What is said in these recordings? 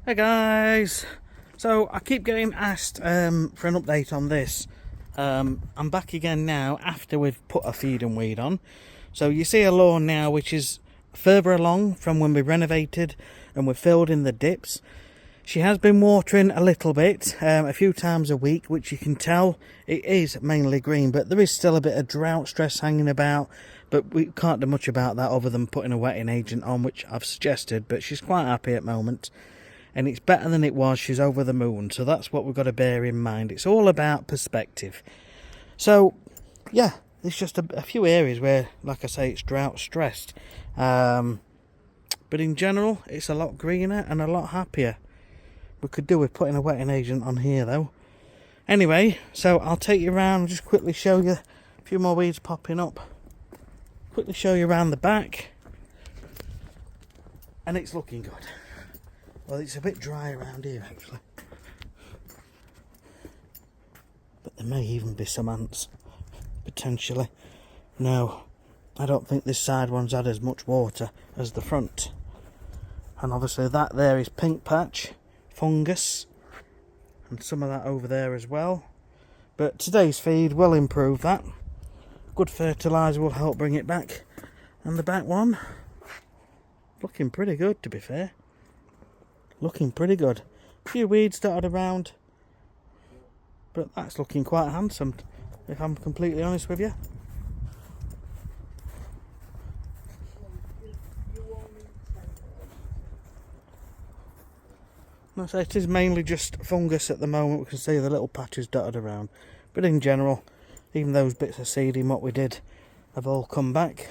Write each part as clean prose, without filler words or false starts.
Hey guys, so I keep getting asked for an update on this. I'm back again now after we've put a feed and weed on. So you see a lawn now which is further along from when we renovated and we filled in the dips. She has been watering a little bit, a few times a week, which you can tell it is mainly green, but there is still a bit of drought stress hanging about, but we can't do much about that other than putting a wetting agent on, which I've suggested, but she's quite happy at the moment. And it's better than it was. She's over the moon, so that's what we've got to bear in mind. It's all about perspective. So yeah, there's just a few areas where, like I say, it's drought stressed, but in general it's a lot greener and a lot happier. We could do with putting a wetting agent on here though. Anyway, so I'll take you around and just quickly show you a few more weeds popping up, quickly show you around the back, and it's looking good. Well, it's a bit dry around here actually, but there may even be some ants, potentially. No, I don't think this side one's had as much water as the front. And obviously that there is pink patch, fungus, and some of that over there as well. But today's feed will improve that. Good fertiliser will help bring it back. And the back one, looking pretty good, to be fair. Looking pretty good. A few weeds dotted around, but that's looking quite handsome, if I'm completely honest with you. I say it is mainly just fungus at the moment. We can see the little patches dotted around, but in general, even those bits of seeding what we did have all come back.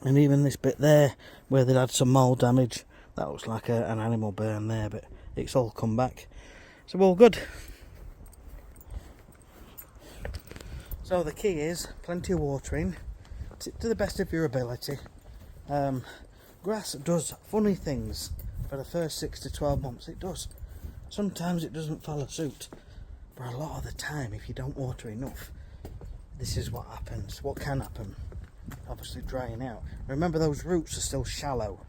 And even this bit there where they'd had some mould damage, that looks like an animal burn there, but it's all come back, so all good. So the key is plenty of watering to the best of your ability. Grass does funny things for the first 6 to 12 months. It does. Sometimes it doesn't follow suit, but a lot of the time, if you don't water enough, this is what happens. What can happen? Obviously drying out. Remember, those roots are still shallow,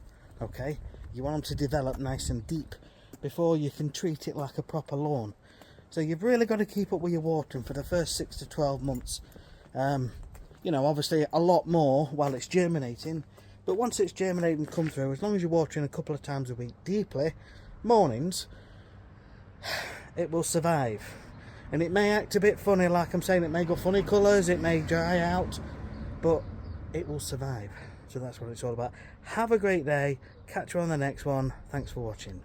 okay? You want them to develop nice and deep before you can treat it like a proper lawn. So you've really got to keep up with your watering for the first 6 to 12 months. You know, obviously a lot more while it's germinating, but once it's germinated and come through, as long as you're watering a couple of times a week deeply, mornings, it will survive. And it may act a bit funny, like I'm saying, it may go funny colours, it may dry out, but it will survive. So that's what it's all about. Have a great day. Catch you on the next one. Thanks for watching.